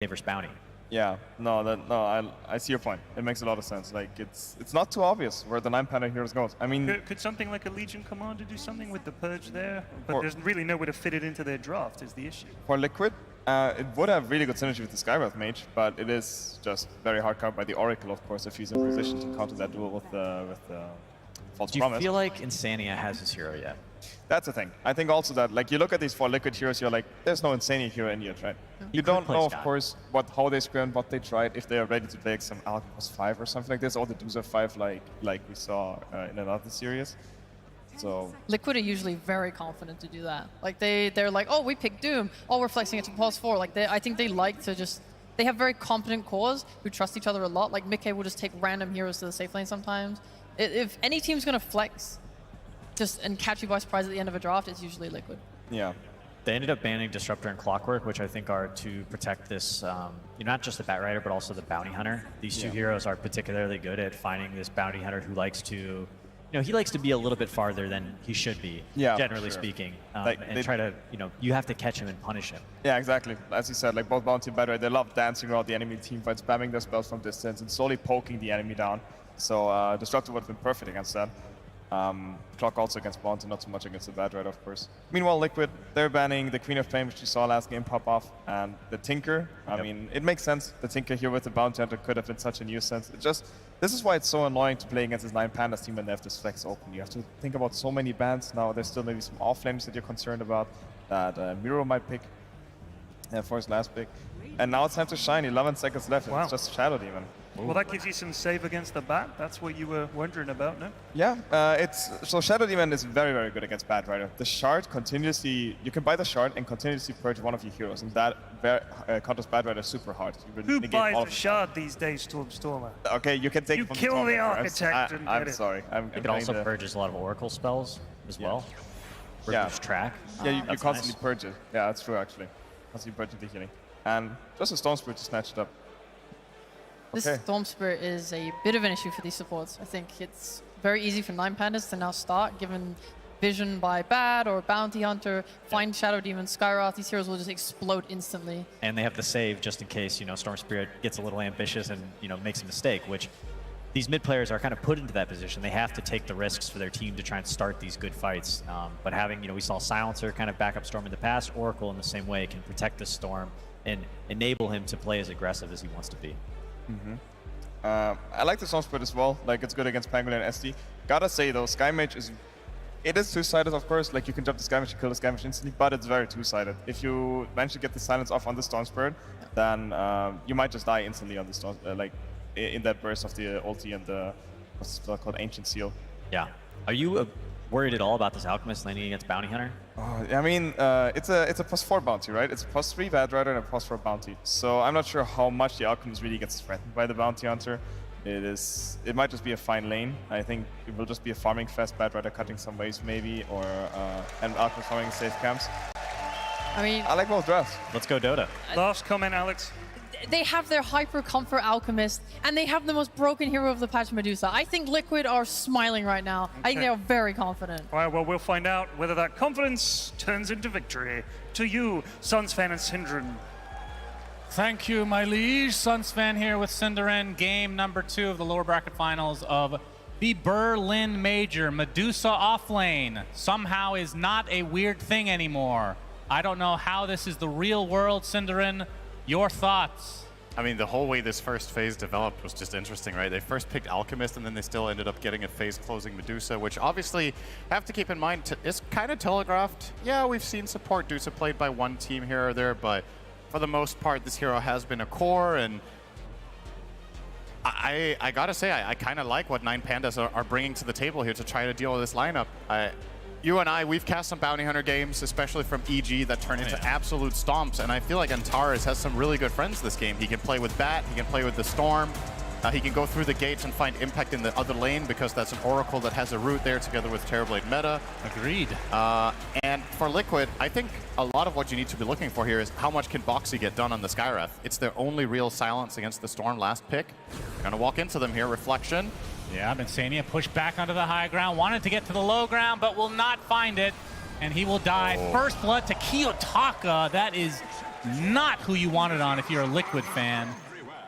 versus bounty. Yeah, I see your point. It makes a lot of sense. Like it's not too obvious where the 9-Panda heroes goes. I mean, could something like a Legion Commander do something with the Purge there? But there's really nowhere to fit it into their draft is the issue. For Liquid, it would have really good synergy with the Skywrath Mage, but it is just very hard countered by the Oracle, of course, if he's in position to counter that duel with the False Promise. Do you feel like Insania has his hero yet? That's the thing. I think also that, like, you look at these 4 Liquid heroes, you're like, there's no Insania hero in yet, right? You don't know, of course, how they scrim, what they tried, if they are ready to play like, some Alchemist 5 or something like this, or the Doozer 5 like we saw in another series. So Liquid are usually very confident to do that. Like they're like, oh, we picked Doom. Oh, we're flexing it to +4. Like I think they like to just. They have very competent cores who trust each other a lot. Like Mickey will just take random heroes to the safe lane sometimes. If any team's gonna flex, and catch you by surprise at the end of a draft, it's usually Liquid. Yeah. They ended up banning Disruptor and Clockwork, which I think are to protect this, not just the Batrider, but also the Bounty Hunter. These two heroes are particularly good at finding this Bounty Hunter who likes to, he likes to be a little bit farther than he should be, generally speaking. And try to, you have to catch him and punish him. Yeah, exactly. As you said, like both Bounty and Batrider, they love dancing around the enemy team fight, spamming their spells from distance and slowly poking the enemy down. So Disruptor would have been perfect against that. Clock also against Bounty, not so much against the Batrider, of course. Meanwhile, Liquid, they're banning the Queen of Flame, which you saw last game pop off, and the Tinker. I mean, it makes sense. The Tinker here with the Bounty Hunter could have been such a nuisance. This is why it's so annoying to play against this 9-Pandas team when they have this flex open. You have to think about so many bans. Now there's still maybe some off-lanes that you're concerned about, that Miro might pick for his last pick. And now it's time to shine. 11 seconds left, and it's just Shadow Demon. Well, that gives you some save against the bat. That's what you were wondering about, no? Yeah, so Shadow Demon is very, very good against Batrider. The shard continuously, you can buy the shard and continuously purge one of your heroes, and that counters Batrider super hard. Who buys a shard these days, Stormer? Okay, you can take you kill the architect. I'm sorry. It also purges a lot of Oracle spells as well. Reduce track. Yeah, you constantly purge it. Yeah, that's true actually. Constantly purging the healing. And just a Storm Spirit to snatch it up. This Storm Spirit is a bit of an issue for these supports. I think it's very easy for 9-Pandas to now start, given Vision by Bad or Bounty Hunter, find Shadow Demon, Skywrath. These heroes will just explode instantly. And they have the save just in case, Storm Spirit gets a little ambitious and, makes a mistake, which these mid players are kind of put into that position. They have to take the risks for their team to try and start these good fights. But having, we saw Silencer kind of back up Storm in the past. Oracle in the same way can protect the Storm and enable him to play as aggressive as he wants to be. I like the Storm Spirit as well. Like, it's good against Pangolin and SD. Gotta say though, Sky Mage is two-sided, of course. Like, you can jump the Sky Mage and kill the Sky Mage instantly, but it's very two-sided. If you manage to get the silence off on the Storm Spirit, then you might just die instantly on the Storm, in that burst of the ulti and the what's it called, Ancient Seal. Yeah. Are you worried at all about this Alchemist laning against Bounty Hunter? I mean, it's a +4 bounty, right? It's a +3 Batrider and a +4 bounty. So I'm not sure how much the Alchemist really gets threatened by the Bounty Hunter. It might just be a fine lane. I think it will just be a farming fest, Batrider cutting some waves maybe, or and Alchemist farming safe camps. I mean, I like both drafts. Let's go Dota. Last comment, Alex. They have their hyper comfort Alchemist, and they have the most broken hero of the patch, Medusa. I think Liquid are smiling right now. Okay. I think they are very confident. All right, well, we'll find out whether that confidence turns into victory. To you, Sunsfan and Synderen. Thank you, my liege. Sunsfan here with Synderen, game number 2 of the lower bracket finals of the Berlin Major. Medusa offlane somehow is not a weird thing anymore. I don't know how this is the real world, Synderen. Your thoughts? I mean, the whole way this first phase developed was just interesting, right? They first picked Alchemist, and then they still ended up getting a phase closing Medusa, which obviously, have to keep in mind, is kind of telegraphed. Yeah, we've seen support Dusa played by one team here or there, but for the most part, this hero has been a core, and I gotta say, I kind of like what 9-Pandas are bringing to the table here to try to deal with this lineup. You and I, we've cast some Bounty Hunter games, especially from EG, that turn into absolute stomps, and I feel like Antares has some really good friends this game. He can play with Bat, he can play with the Storm, he can go through the gates and find impact in the other lane because that's an Oracle that has a root there together with Terrorblade meta. Agreed. And for Liquid, I think a lot of what you need to be looking for here is how much can Boxy get done on the Skywrath. It's their only real silence against the Storm last pick. Gonna walk into them here, Reflection. Yeah, Insania pushed back onto the high ground, wanted to get to the low ground, but will not find it, and he will die. First blood to Kiyotaka. That is not who you wanted on if you're a Liquid fan.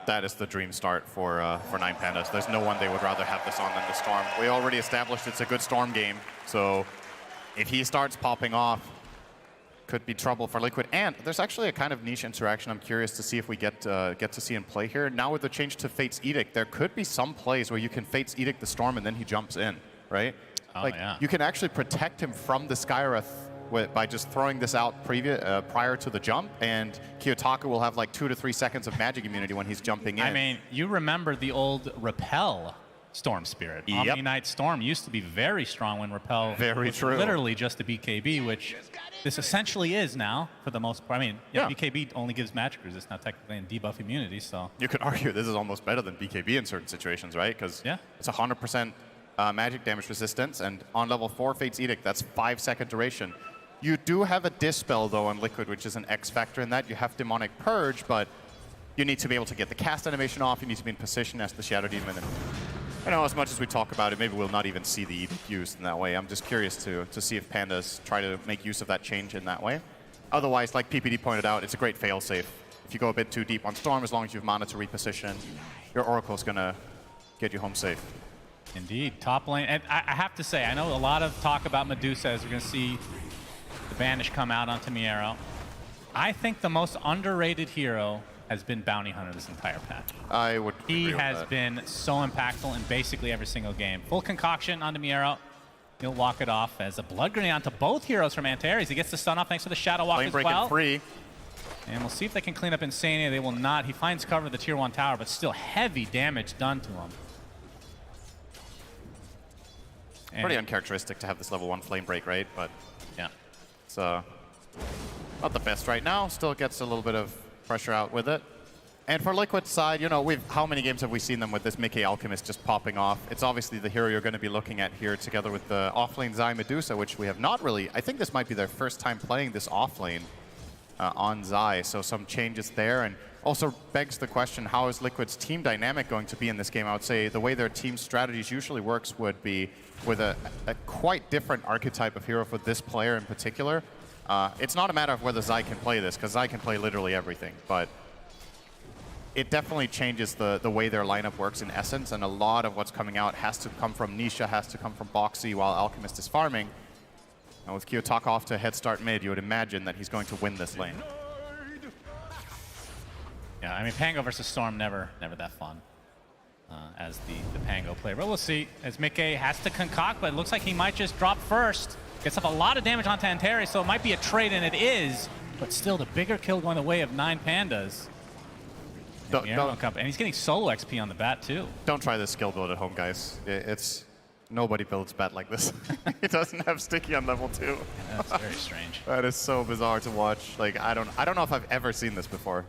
That is the dream start for 9Pandas. There's no one they would rather have this on than the Storm. We already established it's a good Storm game, so if he starts popping off, could be trouble for Liquid. And there's actually a kind of niche interaction I'm curious to see if we get to see in play here. Now with the change to Fate's Edict, there could be some plays where you can Fate's Edict the Storm and then he jumps in, right? Oh, like, yeah. you can actually protect him from the Skywrath by just throwing this out prior to the jump, and Kiyotaka will have like 2 to 3 seconds of magic immunity when he's jumping in. I mean, you remember the old Repel Storm Spirit. Yep. Omni Knight Storm used to be very strong when Repel was literally just a BKB, which this essentially is now for the most part. I mean, yeah, BKB only gives magic resist now technically and debuff immunity, so. You could argue this is almost better than BKB in certain situations, right? Because it's 100% magic damage resistance, and on level 4 Fate's Edict, that's 5-second duration. You do have a Dispel, though, on Liquid, which is an X factor in that. You have Demonic Purge, but you need to be able to get the cast animation off. You need to be in position as the Shadow Demon. And I know as much as we talk about it, maybe we'll not even see the Edict used in that way. I'm just curious to see if Pandas try to make use of that change in that way. Otherwise, like PPD pointed out, it's a great failsafe. If you go a bit too deep on Storm, as long as you have mana to reposition, your Oracle's going to get you home safe. Indeed, top lane. And I have to say, I know a lot of talk about Medusa as we're going to see the Vanish come out onto Miero. I think the most underrated hero has been Bounty Hunter this entire patch. I would agree He with has that. been so impactful in basically every single game. Full concoction onto Miero. He'll walk it off as a blood grenade onto both heroes from Antares. He gets the stun off thanks to the Shadow Walk Lane as breaking well. free. And we'll see if they can clean up Insania. They will not. He finds cover of the tier 1 tower, but still heavy damage done to him. And Pretty uncharacteristic to have this level 1 flame break, right? But yeah. it's not the best right now. Still gets a little bit of pressure out with it. And for Liquid's side, you know, how many games have we seen them with this Mickey Alchemist just popping off? It's obviously the hero you're going to be looking at here together with the offlane Zai Medusa, which we have not really... I think this might be their first time playing this offlane on Zai, so some changes there. And also begs the question, how is Liquid's team dynamic going to be in this game? I would say the way their team strategies usually works would be with a quite different archetype of hero for this player in particular. It's not a matter of whether Zai can play this, because Zai can play literally everything, but it definitely changes the way their lineup works in essence, and a lot of what's coming out has to come from Nisha, has to come from Boxy while Alchemist is farming. And with Kiyotaka off to a head start mid, you would imagine that he's going to win this lane. Yeah, I mean, Pango versus Storm, never that fun as the Pango player. But we'll see, as Mickey has to concoct, but it looks like he might just drop first. Gets up a lot of damage onto Antares, so it might be a trade, and it is. But still, the bigger kill going the way of 9Pandas. And he's getting solo XP on the bat, too. Don't try this skill build at home, guys. Nobody builds bat like this. It doesn't have sticky on level 2. Yeah, that's very strange. That is so bizarre to watch. Like, I don't know if I've ever seen this before.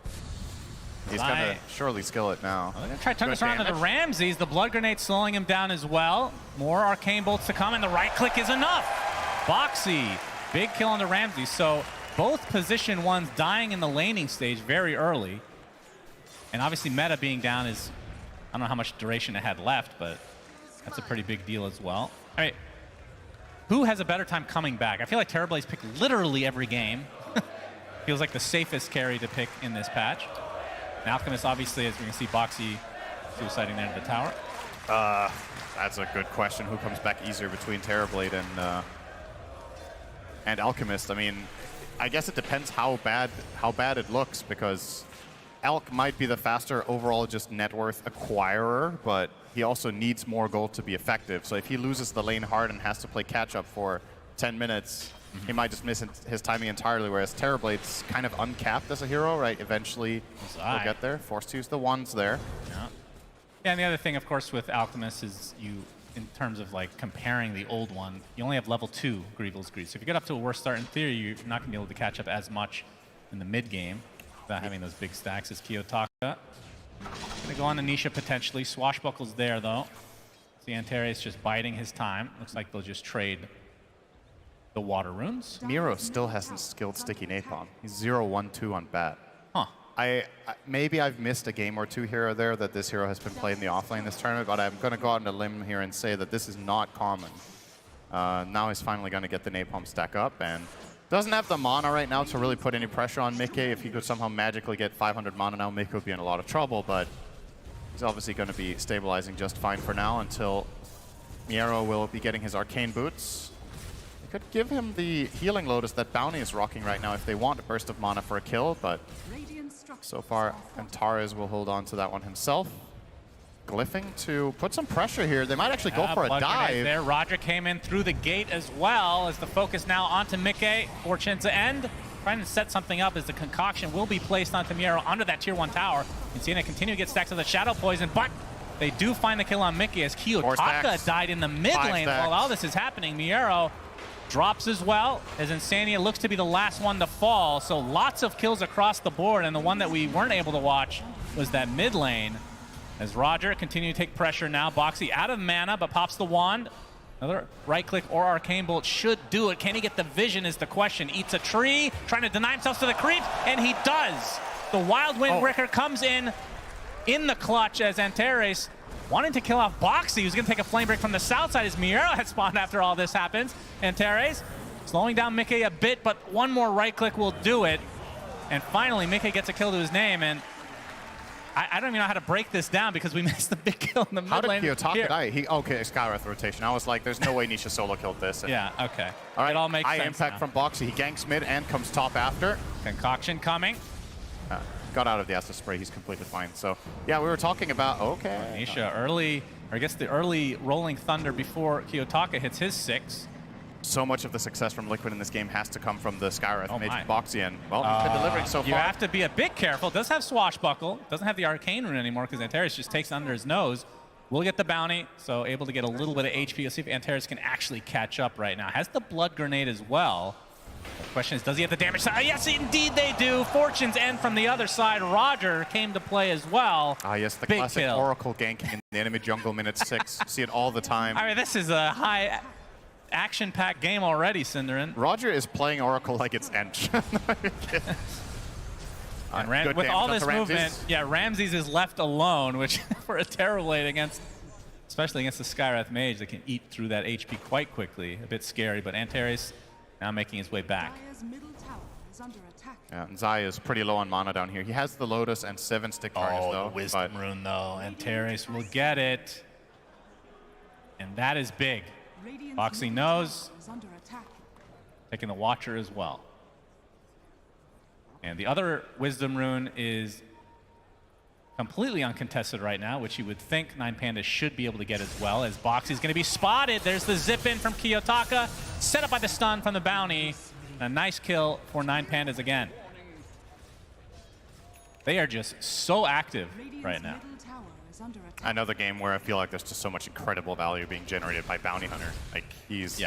He's gonna surely skill it now. Well, they're gonna try to turn this around to the Ramses. The blood grenade slowing him down as well. More arcane bolts to come, and the right click is enough. Boxy, big kill on the Ramses. So both position ones dying in the laning stage very early. And obviously meta being down is, I don't know how much duration it had left, but that's a pretty big deal as well. All right, who has a better time coming back? I feel like Terrorblade picked literally every game. Feels like the safest carry to pick in this patch. And Alchemist, obviously, as we can see, Boxy suiciding there to the tower. That's a good question. Who comes back easier between Terrorblade and Alchemist? I mean, I guess it depends how bad it looks, because Alk might be the faster overall just net worth acquirer, but he also needs more gold to be effective. So if he loses the lane hard and has to play catch up for 10 minutes, he might just miss his timing entirely, whereas Terrorblade's kind of uncapped as a hero, right? Eventually he'll get there. Forced to use the ones there. Yeah. Yeah, and the other thing, of course, with Alchemist is in terms of like comparing the old one, you only have level 2 Grieval's Greed. So if you get up to a worse start, in theory, you're not going to be able to catch up as much in the mid game without having those big stacks as Kiyotaka. Going to go on to Nisha potentially. Swashbuckle's there, though. See Antares just biding his time. Looks like they'll just trade the water runes. Miro still hasn't skilled Sticky Napalm. He's 0-1-2 on bat. Huh. Maybe I've missed a game or two here or there that this hero has been played in the offlane this tournament, but I'm going to go out on a limb here and say that this is not common. Now he's finally going to get the Napalm stack up, and Doesn't have the mana right now to really put any pressure on Mickey. If he could somehow magically get 500 mana now, Mickey would be in a lot of trouble, but he's obviously going to be stabilizing just fine for now until Miero will be getting his arcane boots. They could give him the healing lotus that Bounty is rocking right now if they want a burst of mana for a kill, but so far Antares will hold on to that one himself. Glyphing to put some pressure here. They might actually go for a dive. There, Roger came in through the gate as well as the focus now onto Mickey. Fortune's end. Trying to set something up as the concoction will be placed onto Miero under that tier 1 tower. And seeing it continue to get stacks of the Shadow Poison, but they do find the kill on Mickey as Kiyotaka died in the mid lane while all this is happening. Miero drops as well as Insania looks to be the last one to fall. So lots of kills across the board, and the one that we weren't able to watch was that mid lane. As Roger continue to take pressure now. Boxy out of mana, but pops the wand. Another right click or arcane bolt should do it. Can he get the vision is the question. Eats a tree, trying to deny himself to the creep, and he does. The Wild Windbreaker comes in the clutch as Antares wanting to kill off Boxy, who's going to take a flame break from the south side as Miero has spawned after all this happens. Antares slowing down Mickey a bit, but one more right click will do it. And finally, Mickey gets a kill to his name, and I don't even know how to break this down because we missed the big kill in the mid lane. How did Kiyotaka die? Okay, Skywrath rotation. I was like, there's no way Nisha solo killed this. Yeah, okay. All right, it all makes high sense impact now. from Boxy. He ganks mid and comes top after. Concoction coming. Got out of the acid spray. He's completely fine. So, yeah, we were talking about, okay. Nisha early, or I guess the early Rolling Thunder before Kiyotaka hits his 6. So much of the success from Liquid in this game has to come from the Skywrath mage my. Boxy, and well, he's been delivering so far. You have to be a bit careful. Does have Swashbuckle. Doesn't have the Arcane Rune anymore because Antares just takes it under his nose. Will get the bounty, so able to get a little bit of HP. Let's see if Antares can actually catch up right now. Has the Blood Grenade as well. The question is, does he have the damage side? Yes, indeed they do. Fortune's end from the other side. Roger came to play as well. Ah, yes, the Big classic kill. Oracle ganking in the enemy jungle minute 6. See it all the time. I mean, this is a high action-packed game already, Cinderin. Roger is playing Oracle like it's Ench. And with all this movement, yeah, Ramses is left alone, which for a Terrorblade against, especially against the Skywrath Mage, that can eat through that HP quite quickly. A bit scary, but Antares now making his way back. Yeah, and Zai is pretty low on mana down here. He has the Lotus and 7 stick charges though. The Wisdom Rune though. Antares will get it. And that is big. Boxy knows. Taking the Watcher as well. And the other Wisdom Rune is completely uncontested right now, which you would think 9Pandas should be able to get as well, as Boxy's going to be spotted. There's the zip in from Kiyotaka, set up by the stun from the bounty. And a nice kill for 9Pandas again. They are just so active right now. Another game where I feel like there's just so much incredible value being generated by Bounty Hunter. Like, he's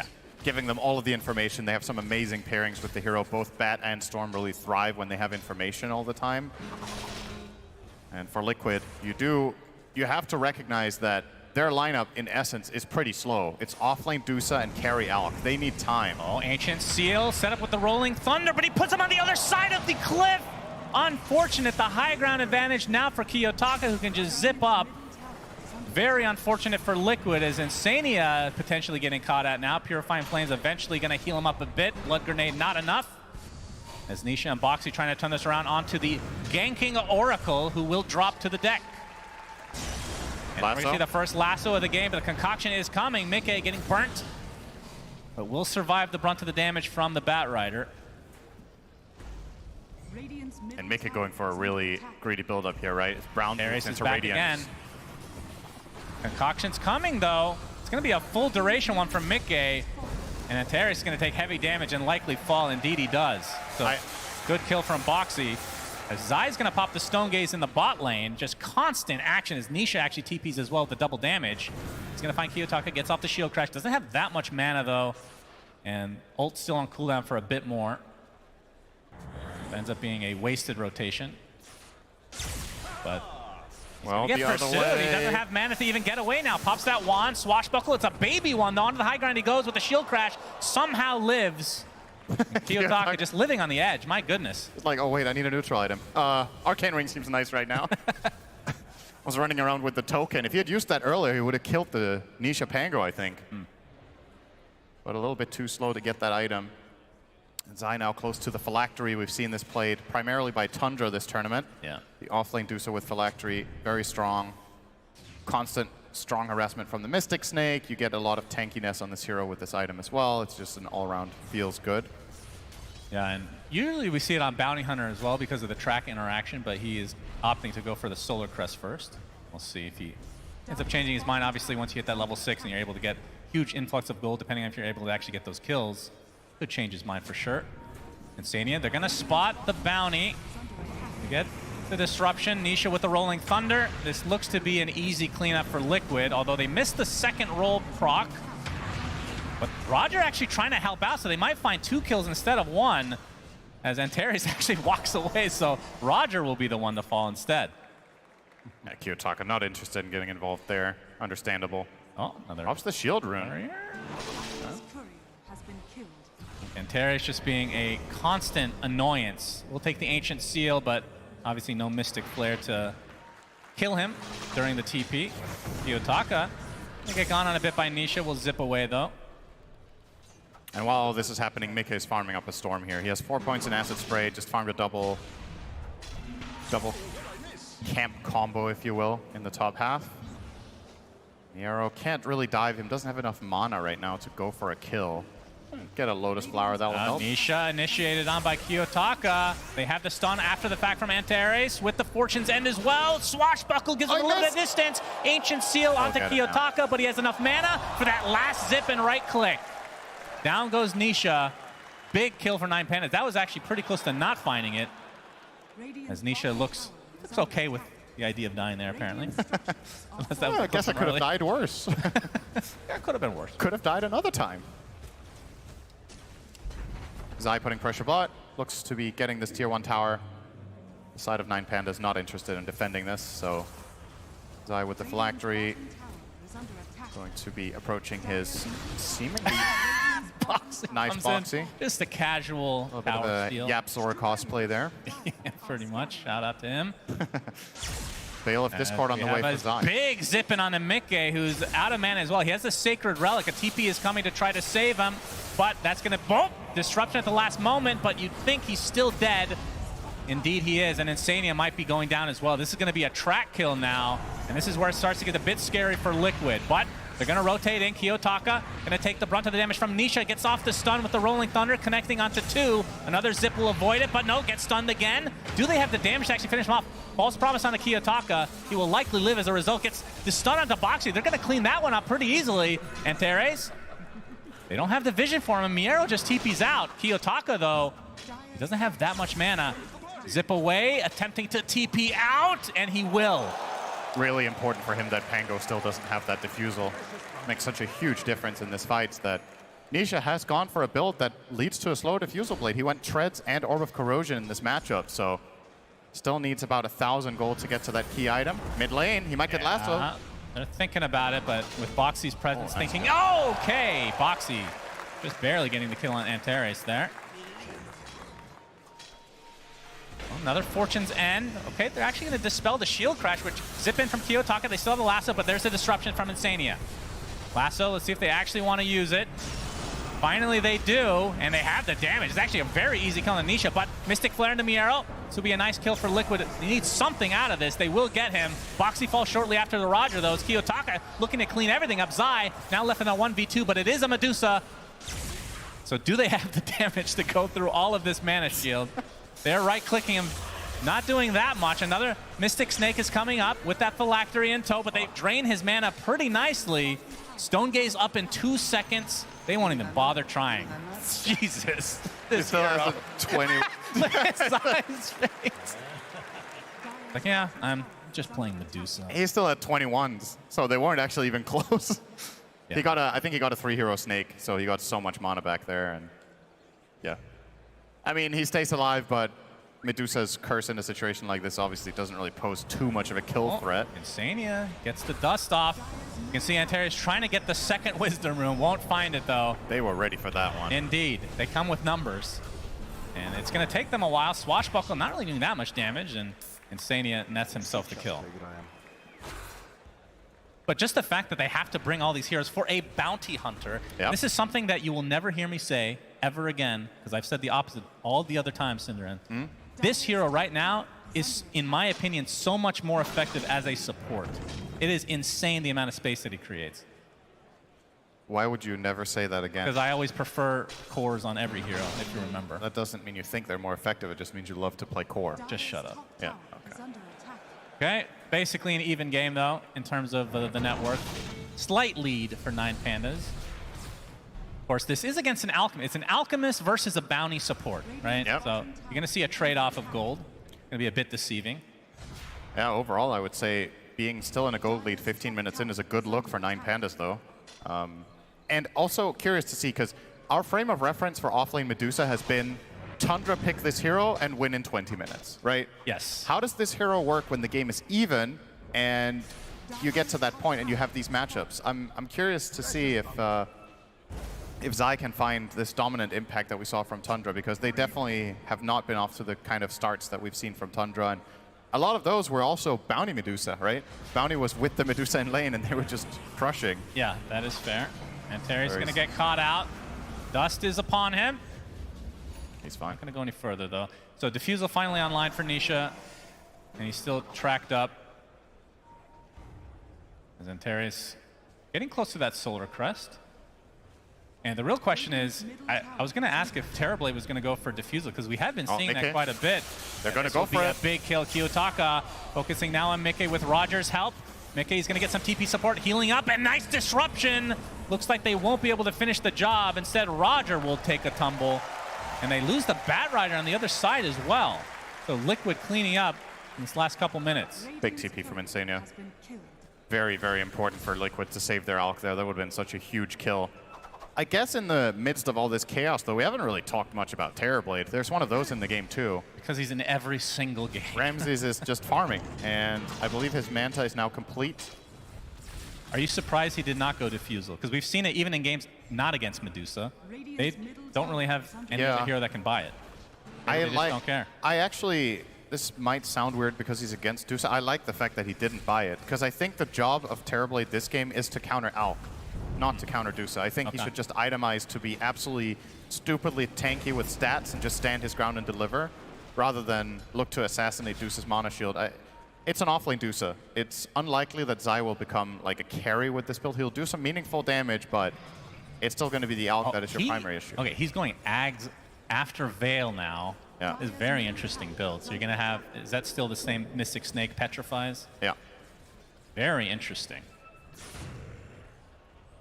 giving them all of the information. They have some amazing pairings with the hero. Both Bat and Storm really thrive when they have information all the time. And for Liquid, you have to recognize that their lineup, in essence, is pretty slow. It's offlane Dusa and carry Alk. They need time. Oh, Ancient Seal set up with the Rolling Thunder, but he puts him on the other side of the cliff. Unfortunate, the high ground advantage now for Kiyotaka, who can just zip up. Very unfortunate for Liquid, as Insania potentially getting caught at now. Purifying Flames eventually going to heal him up a bit. Blood Grenade not enough. As Nisha and Boxy trying to turn this around onto the ganking Oracle, who will drop to the deck. And we're going to see the first lasso of the game, but the concoction is coming. Mickey getting burnt, but will survive the brunt of the damage from the Bat Rider. And Mickey going for a really greedy build-up here, right? It's Brown Darius is into back Radiance. again. Concoction's coming, though. It's going to be a full duration one from Mickey. And Antares is going to take heavy damage and likely fall. Indeed, he does. So good kill from Boxy. As Zai's going to pop the Stone Gaze in the bot lane. Just constant action as Nisha actually TPs as well with the double damage. He's going to find Kiyotaka, gets off the shield crash. Doesn't have that much mana, though. And ult's still on cooldown for a bit more. Ends up being a wasted rotation. But well, he the other way. He doesn't have mana to even get away now. Pops that wand, Swashbuckle. It's a baby one, though. Onto the high ground he goes with the shield crash. Somehow lives. Kiyotaka just living on the edge. My goodness. It's like, oh wait, I need a neutral item. Arcane Ring seems nice right now. I was running around with the token. If he had used that earlier, he would have killed the Nisha Pango, I think. But a little bit too slow to get that item. Zai now close to the Phylactery. We've seen this played primarily by Tundra this tournament. Yeah. The offlane do so with Phylactery, very strong. Constant strong harassment from the Mystic Snake. You get a lot of tankiness on this hero with this item as well. It's just an all-round feels good. Yeah, and usually we see it on Bounty Hunter as well because of the track interaction, but he is opting to go for the Solar Crest first. We'll see if he ends up changing his mind. Obviously, once you hit that level 6 and you're able to get huge influx of gold, depending on if you're able to actually get those kills, could change his mind for sure. Insania, they're going to spot the bounty to get the disruption. Nisha with the Rolling Thunder. This looks to be an easy cleanup for Liquid, although they missed the second roll proc. But Roger actually trying to help out, so they might find 2 kills instead of 1, as Antares actually walks away, so Roger will be the one to fall instead. Yeah, Kiyotaka not interested in getting involved there. Understandable. Oh, another Drops the shield rune. barrier. Antares just being a constant annoyance. We'll take the Ancient Seal, but obviously no Mystic Flare to kill him during the TP. Kiyotaka will get gone on a bit by Nisha. Will zip away though. And while all this is happening, Mika is farming up a Storm here. He has 4 points in Acid Spray, just farmed a double camp combo, if you will, in the top half. Niero can't really dive him, doesn't have enough mana right now to go for a kill. Get a Lotus Flower, that will help. Nisha initiated on by Kiyotaka. They have the stun after the fact from Antares with the Fortune's End as well. Swashbuckle gives him a little bit of distance. Ancient Seal onto Kiyotaka, but he has enough mana for that last zip and right click. Down goes Nisha. Big kill for 9Pandas. That was actually pretty close to not finding it, as Nisha looks okay with the idea of dying there, apparently. I guess I could have died worse. Yeah, it could have been worse. Could have died another time. Zai putting pressure bot. Looks to be getting this tier 1 tower. The side of 9Pandas not interested in defending this, so Zai with the Phylactery going to be approaching his seemingly nice boxy. Just a casual A bit of a Yapzor cosplay there. Yeah, pretty much. Shout out to him. Bailiff Discord on the way for Zai. Big zipping on a Mickey, who's out of mana as well. He has the Sacred Relic. A TP is coming to try to save him, but that's going to boom! Disruption at the last moment, but you'd think he's still dead. Indeed he is, and Insania might be going down as well. This is going to be a track kill now, and this is where it starts to get a bit scary for Liquid, but they're going to rotate in. Kiyotaka going to take the brunt of the damage from Nisha. Gets off the stun with the Rolling Thunder, connecting onto 2. Another zip will avoid it, but no, gets stunned again. Do they have the damage to actually finish him off? False promise onto Kiyotaka. He will likely live as a result. Gets the stun onto Boxy. They're going to clean that one up pretty easily. Antares, they don't have the vision for him, and Miero just TP's out. Kiyotaka, though, he doesn't have that much mana. Zip away, attempting to TP out, and he will. Really important for him that Pango still doesn't have that diffusal. Makes such a huge difference in this fight that Nisha has gone for a build that leads to a slow diffusal blade. He went Treads and Orb of Corrosion in this matchup, so still needs about 1,000 gold to get to that key item. Mid lane, he might get lasso. They're thinking about it, but with Boxy's presence, thinking, oh, okay, Boxy just barely getting the kill on Antares there. Another Fortune's End. Okay, they're actually going to dispel the shield crash, which zip in from Kiyotaka. They still have the lasso, but there's the disruption from Insania. Lasso, let's see if they actually want to use it. Finally they do, and they have the damage. It's actually a very easy kill on Nisha, but Mystic Flare into Miero. This will be a nice kill for Liquid. They need something out of this. They will get him. Boxy falls shortly after the Roger, though. It's Kiyotaka looking to clean everything up. Zai now left in a 1v2, but it is a Medusa. So do they have the damage to go through all of this mana shield? They're right-clicking him, not doing that much. Another Mystic Snake is coming up with that Phylactery in tow, but they drain his mana pretty nicely. Stone Gaze up in 2 seconds. They won't even bother trying. Jesus. This still has a 20. Look at Zai's face. Like, yeah, I'm just playing Medusa. He's still at 21s, so they weren't actually even close. Yeah. He got I think he got a 3-hero snake, so he got so much mana back there, and yeah. I mean, he stays alive, but Medusa's curse in a situation like this obviously doesn't really pose too much of a kill threat. Insania gets the dust off. You can see Antares trying to get the second Wisdom Rune. Won't find it, though. They were ready for that one. Indeed. They come with numbers. And it's going to take them a while. Swashbuckle not really doing that much damage, and Insania nets himself the kill. But just the fact that they have to bring all these heroes for a bounty hunter, this is something that you will never hear me say ever again, because I've said the opposite all the other times, Cinderin. This hero right now is, in my opinion, so much more effective as a support. It is insane the amount of space that he creates. Why would you never say that again? Because I always prefer cores on every hero, if you remember. That doesn't mean you think they're more effective. It just means you love to play core. Just shut up. Yeah. Okay. Okay, basically an even game, though, in terms of the net worth. Slight lead for 9Pandas. Of course, this is against an Alchemist. It's an Alchemist versus a Bounty support, right? Yep. So you're going to see a trade-off of gold. Going to be a bit deceiving. Yeah, overall, I would say being still in a gold lead 15 minutes in is a good look for 9Pandas, though. And also curious to see, because our frame of reference for offlane Medusa has been Tundra pick this hero and win in 20 minutes, right? Yes. How does this hero work when the game is even and you get to that point and you have these matchups? I'm curious to see if Zai can find this dominant impact that we saw from Tundra, because they definitely have not been off to the kind of starts that we've seen from Tundra. And a lot of those were also Bounty Medusa, right? Bounty was with the Medusa in lane and they were just crushing. Yeah, that is fair. And Terry's going to get caught out. Dust is upon him. He's fine. Not going to go any further, though. So Diffusal finally online for Nisha. And he's still tracked up. As Antares getting close to that Solar Crest. And the real question is, I was going to ask if Terrorblade was going to go for Diffusal, because we have been seeing that quite a bit. They're going to go for it. A big kill. Kiyotaka focusing now on Mickey with Roger's help. Mickey's going to get some TP support, healing up, and nice disruption. Looks like they won't be able to finish the job. Instead, Roger will take a tumble. And they lose the Bat Rider on the other side as well. So Liquid cleaning up in this last couple minutes. Big TP from Insania. Very, very important for Liquid to save their Alk there. That would have been such a huge kill. I guess in the midst of all this chaos, though, we haven't really talked much about Terrorblade. There's one of those in the game, too. Because he's in every single game. Ramses is just farming, and I believe his Manta is now complete. Are you surprised he did not go Diffusal? Because we've seen it even in games not against Medusa. They don't really have any other hero that can buy it. They just don't care. I actually, this might sound weird because he's against Medusa. I like the fact that he didn't buy it, because I think the job of Terrorblade this game is to counter Alk, not to counter Medusa. I think he should just itemize to be absolutely stupidly tanky with stats and just stand his ground and deliver, rather than look to assassinate Medusa's mana shield. It's an offlane Medusa. It's unlikely that Zai will become like a carry with this build. He'll do some meaningful damage, but it's still going to be the Alk that is your primary issue. Okay, he's going Ags after Veil now. Yeah. It's a very interesting build. So you're going to have, is that still the same Mystic Snake Petrifies? Yeah. Very interesting.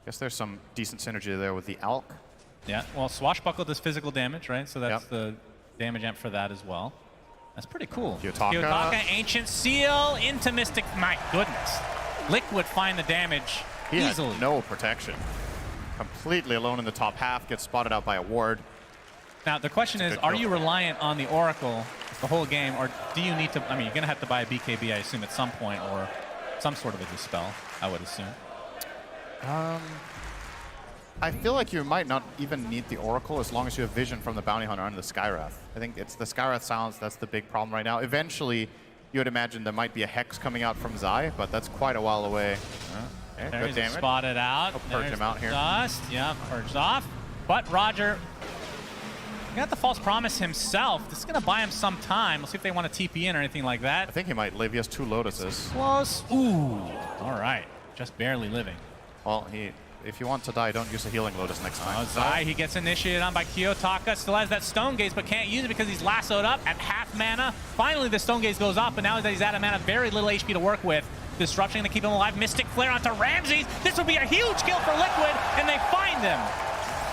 Guess there's some decent synergy there with the Alk. Yeah, well, Swashbuckle does physical damage, right? So that's the damage amp for that as well. That's pretty cool. Kiyotaka, Ancient Seal into Mystic. My goodness. Liquid find the damage easily. Had no protection. Completely alone in the top half, gets spotted out by a ward. Now, the question is, are you reliant on the Oracle the whole game, or do you need to, I mean, you're going to have to buy a BKB, I assume, at some point, or some sort of a Dispel, I would assume. I feel like you might not even need the Oracle as long as you have vision from the Bounty Hunter and the Skywrath. I think it's the Skywrath silence that's the big problem right now. Eventually, you would imagine there might be a Hex coming out from Zai, but that's quite a while away. Okay, good damage. Spotted out. I'll purge him out here. Dust. Yeah, purged off. But Roger got the false promise himself. This is going to buy him some time. We'll see if they want to TP in or anything like that. I think he might live. He has 2 Lotuses. Close. Ooh. All right. Just barely living. Well, if you want to die, don't use a healing Lotus next time. Zai, he gets initiated on by Kiyotaka. Still has that Stone Gaze, but can't use it because he's lassoed up at half mana. Finally, the Stone Gaze goes off, but now that he's out of mana, very little HP to work with. Disruption to keep him alive. Mystic Flare onto Ramses. This would be a huge kill for Liquid, and they find him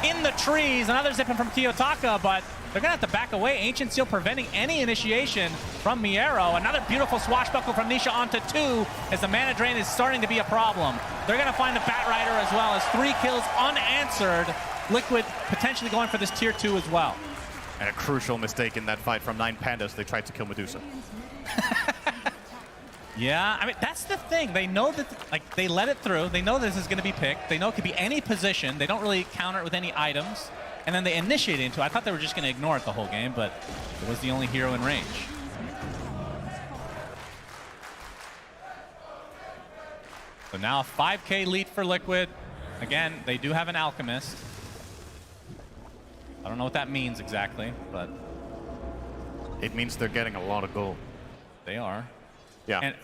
in the trees. Another zipping from Kiyotaka, but they're going to have to back away. Ancient Seal preventing any initiation from Miero. Another beautiful swashbuckle from Nisha onto 2 as the mana drain is starting to be a problem. They're going to find the Bat Rider as well as 3 kills unanswered. Liquid potentially going for this tier 2 as well. And a crucial mistake in that fight from 9Pandas. They tried to kill Medusa. Yeah, I mean, that's the thing. They know that, like, they let it through. They know this is going to be picked. They know it could be any position. They don't really counter it with any items. And then they initiate it into it. I thought they were just going to ignore it the whole game, but it was the only hero in range. So now a 5K lead for Liquid. Again, they do have an Alchemist. I don't know what that means exactly, but It means they're getting a lot of gold. they are. Yeah. And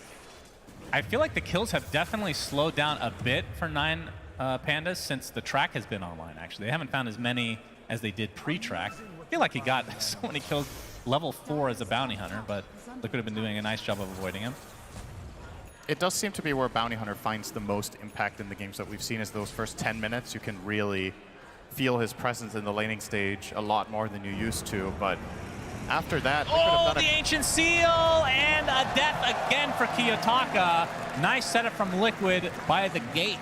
I feel like the kills have definitely slowed down a bit for 9Pandas since the track has been online, actually. They haven't found as many as they did pre-track. I feel like he got so many kills level 4 as a bounty hunter, but they could have been doing a nice job of avoiding him. It does seem to be where Bounty Hunter finds the most impact in the games that we've seen is those first 10 minutes. You can really feel his presence in the laning stage a lot more than you used to, but after that, they could Oh, have done the Ancient Seal and a death again for Kiyotaka. Nice setup from Liquid by the gate.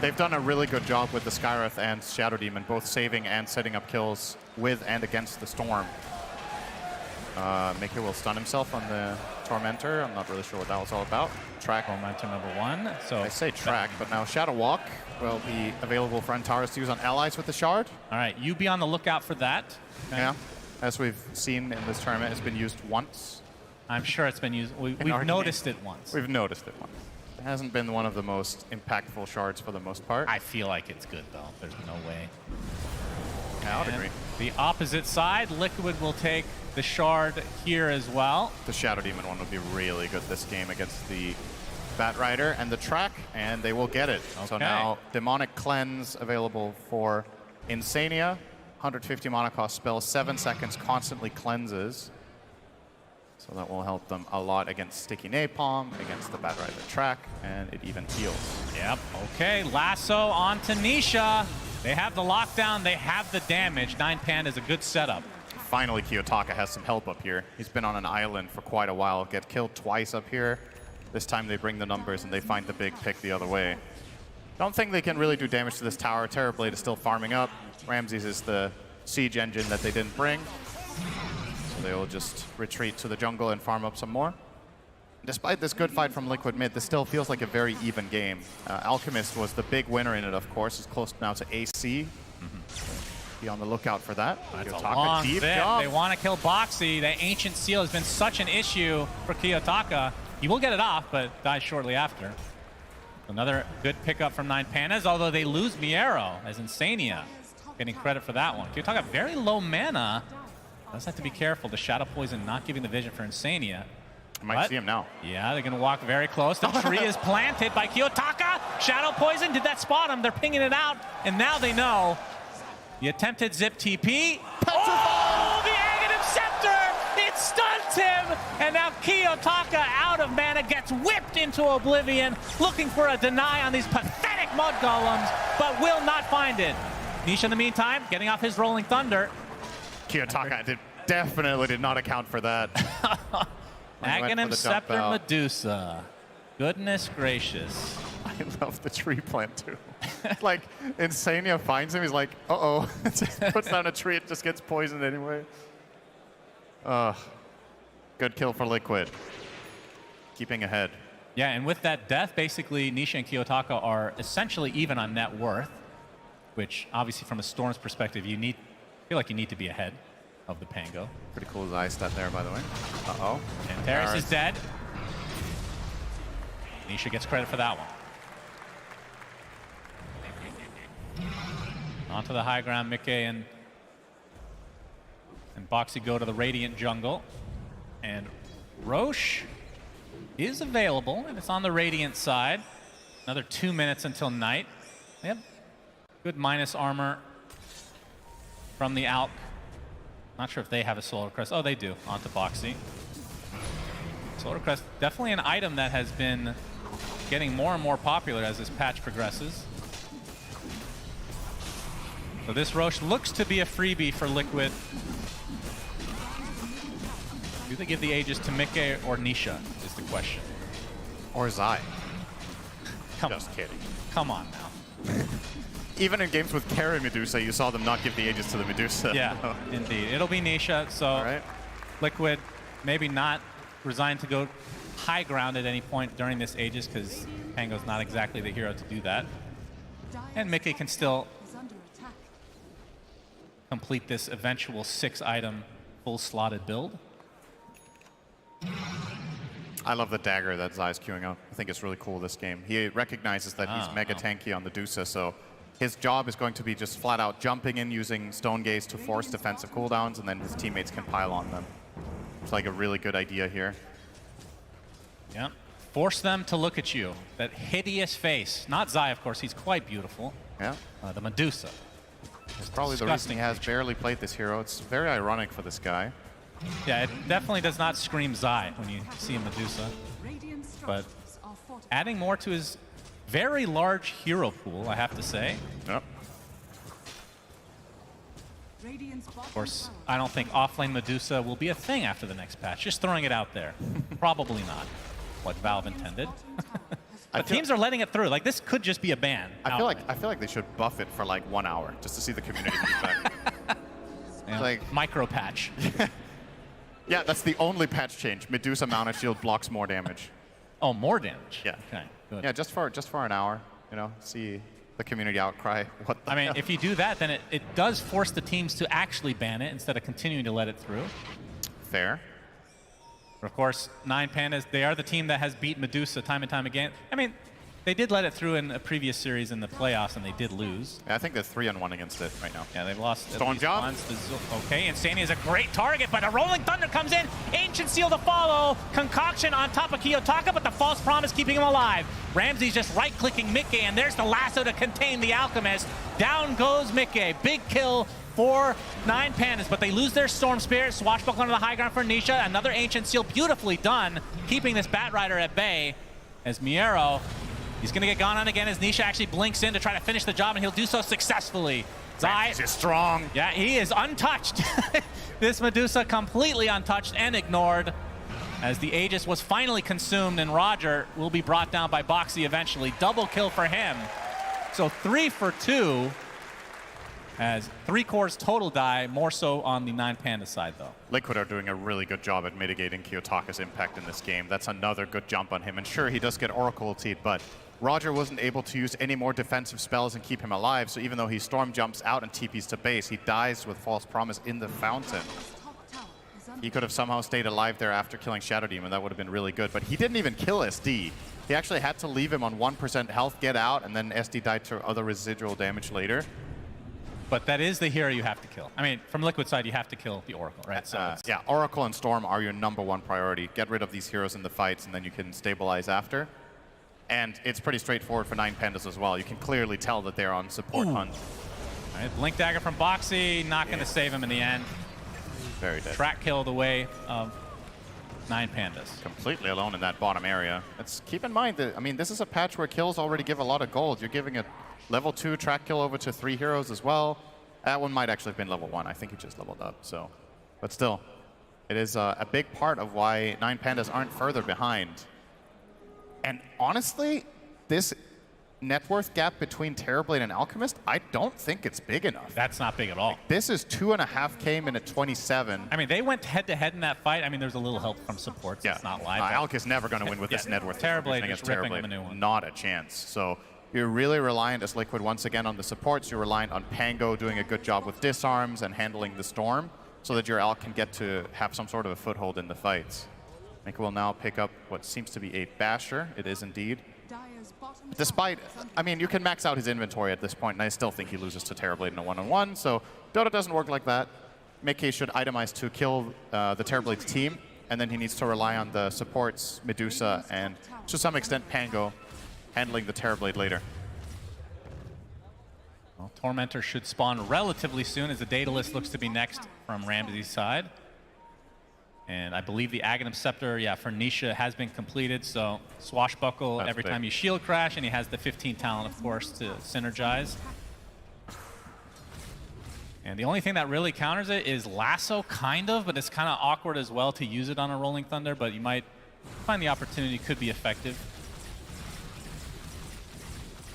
They've done a really good job with the Skywrath and Shadow Demon, both saving and setting up kills with and against the Storm. Mickey will stun himself on the Tormentor. I'm not really sure what that was all about. Track. Momentum number 1. So I say track, but now Shadow Walk will be available for Antares to use on allies with the Shard. all right, you be on the lookout for that. Okay. Yeah. As we've seen in this tournament, it's been used once. I'm sure it's been used. We've our noticed it once. We've noticed it once. It hasn't been one of the most impactful shards for the most part. I feel like it's good, though. There's no way. Yeah, I would And agree. the opposite side, Liquid will take the shard here as well. The Shadow Demon one would be really good this game against the Bat Rider and the track, and they will get it. So Okay. now Demonic Cleanse available for Insania. 150 mana cost spell, 7 seconds, constantly cleanses. So that will help them a lot against Sticky Napalm, against the Bat Rider track, and it even heals. Yep. Okay, Lasso on to Nisha. They have the lockdown. They have the damage. 9Pandas is a good setup. Finally, Kiyotaka has some help up here. He's been on an island for quite a while, get killed twice up here. This time they bring the numbers and they find the big pick the other way. Don't think they can really do damage to this tower. Terrorblade is still farming up. Ramses is the siege engine that they didn't bring. So they will just retreat to the jungle and farm up some more. Despite this good fight from Liquid mid, this still feels like a very even game. Alchemist was the big winner in it, of course. It's close now to AC. Be on the lookout for that. That's a Kiyotaka, long deep fit. jump. They want to kill Boxy. The Ancient Seal has been such an issue for Kiyotaka. He will get it off, but dies shortly after. Another good pickup from 9Pandas, although they lose Miero as Insania. Getting credit for that one. Kiyotaka very low mana. Does have to be careful. The Shadow Poison not giving the vision for Insania. You might But- see him now. Yeah, they're going to walk very close. The tree is planted by Kiyotaka. Shadow Poison, did that spot him? They're pinging it out, and now they know. The attempted zip TP. Oh, the Aghanim Scepter! It stuns him! And now Kiyotaka, out of mana, gets whipped into oblivion, looking for a deny on these pathetic mud golems, but will not find it. Nisha, in the meantime, getting off his Rolling Thunder. Kiyotaka definitely did not account for that. When he went for Aghanim the jump Scepter out. Medusa. Goodness gracious. I love the tree plant too. Like, Insania finds him, he's like, uh-oh. Just puts down a tree, it just gets poisoned anyway. Good kill for Liquid. Keeping ahead. Yeah, and with that death, basically, Nisha and Kiyotaka are essentially even on net worth, which obviously from a Storm's perspective, feel like you need to be ahead of the Pango. Pretty cool Zai stat there, by the way. Uh-oh. And Terrace is dead. Nisha gets credit for that one. Onto the high ground, Mickey and Boxy go to the Radiant jungle. And Roche is available, and it's on the Radiant side. Another 2 minutes until night. They have good minus armor from the Alk. Not sure if they have a Solar Crest. Oh, they do. Onto Boxy. Solar Crest, definitely an item that has been getting more and more popular as this patch progresses. So this Roche looks to be a freebie for Liquid. Do they give the Aegis to Mickey or Nisha is the question. Or Zai. Come Just on. kidding. Come on now. Even in games with carry Medusa, you saw them not give the Aegis to the Medusa. Yeah, indeed. It'll be Nisha, so All right. Liquid maybe not resigned to go high ground at any point during this Aegis because Pango's not exactly the hero to do that. And Mickey can still complete this eventual 6-item full slotted build. I love the dagger that Zai's queuing up. I think it's really cool this game. He recognizes that he's mega tanky on the Dusa, so his job is going to be just flat out jumping in using Stone Gaze to force defensive cooldowns, and then his teammates can pile on them. It's like a really good idea here. Yeah. Force them to look at you. That hideous face. Not Zai, of course. He's quite beautiful. Yeah. The Medusa. It's probably the reason he has barely played this hero. It's very ironic for this guy. Yeah, it definitely does not scream Zai when you see a Medusa. But adding more to his very large hero pool, I have to say. Yep. Of course, I don't think offlane Medusa will be a thing after the next patch. Just throwing it out there. Probably not what Valve intended. But teams are letting it through. Like, this could just be a ban. I feel like they should buff it for like 1 hour just to see the community feedback. Yeah, like micro patch. Yeah, that's the only patch change. Medusa Mana Shield blocks more damage. Oh, more damage. Yeah. Okay. Good. Yeah, just for an hour. You know, see the community outcry. What the I mean, hell? if you do that, then it does force the teams to actually ban it instead of continuing to let it through. Fair. But of course, 9Pandas, they are the team that has beat Medusa time and time again. I mean, they did let it through in a previous series in the playoffs, and they did lose. Yeah, I think they're 3-1 against it right now. Yeah, they've lost Storm at least Job. once. Okay, Insania is a great target, but a Rolling Thunder comes in. Ancient Seal to follow. Concoction on top of Kiyotaka, but the False Promise keeping him alive. Ramsey's just right-clicking Mickey, and there's the lasso to contain the Alchemist. Down goes Mickey. Big kill for 9Pandas, but they lose their Storm Spirit. Swashbuckle onto the high ground for Nisha. Another Ancient Seal, beautifully done, keeping this Bat Rider at bay. As Miero, he's going to get gone on again as Nisha actually blinks in to try to finish the job, and he'll do so successfully. Zai is strong. Yeah, he is untouched. This Medusa completely untouched and ignored as the Aegis was finally consumed, and Roger will be brought down by Boxy eventually. Double kill for him. So 3 for 2 as 3 cores total die, more so on the 9Panda side though. Liquid are doing a really good job at mitigating Kiyotaka's impact in this game. That's another good jump on him. And sure, he does get Oracle ultied, but Roger wasn't able to use any more defensive spells and keep him alive, so even though he storm jumps out and TPs to base, he dies with False Promise in the fountain. He could have somehow stayed alive there after killing Shadow Demon. That would have been really good, but he didn't even kill SD. He actually had to leave him on 1% health, get out, and then SD died to other residual damage later. But that is the hero you have to kill. I mean, from Liquid side, you have to kill the Oracle, right? So yeah, Oracle and Storm are your #1 priority. Get rid of these heroes in the fights, and then you can stabilize after. And it's pretty straightforward for 9Pandas as well. You can clearly tell that they're on support hunt. All right, Blink Dagger from Boxy, not going to save him in the end. Very dead. Track kill the way of 9Pandas. Completely alone in that bottom area. Let's keep in mind that, I mean, this is a patch where kills already give a lot of gold. You're giving a level 2 track kill over to 3 heroes as well. That one might actually have been level 1. I think he just leveled up, so. But still, it is a big part of why 9Pandas aren't further behind. And honestly, this net worth gap between Terrorblade and Alchemist, I don't think it's big enough. That's not big at all. This is 2.5K minute 27. I mean, they went head-to-head in that fight. I mean, there's a little help from supports. Yeah, It's not live. Alk is never going to win with this net worth. Terrorblade against just ripping Terrorblade. him a new one. Not a chance. So you're really reliant as Liquid once again on the supports. You're reliant on Pango doing a good job with disarms and handling the storm so that your Alk can get to have some sort of a foothold in the fights. Mika will now pick up what seems to be a Basher. It is indeed. Despite, I mean, you can max out his inventory at this point, and I still think he loses to Terrorblade in a one-on-one, so Dota doesn't work like that. Mickey should itemize to kill the Terrorblade's team, and then he needs to rely on the supports, Medusa, and to some extent Pango, handling the Terrorblade later. Well, Tormentor should spawn relatively soon as the Daedalus looks to be next from Ramsey's side. And I believe the Aghanim Scepter, yeah, for Nisha has been completed, so Swashbuckle That's every big. time you shield crash, and he has the 15 talent, of course, to synergize. And the only thing that really counters it is Lasso, kind of, but it's kind of awkward as well to use it on a Rolling Thunder, but you might find the opportunity could be effective.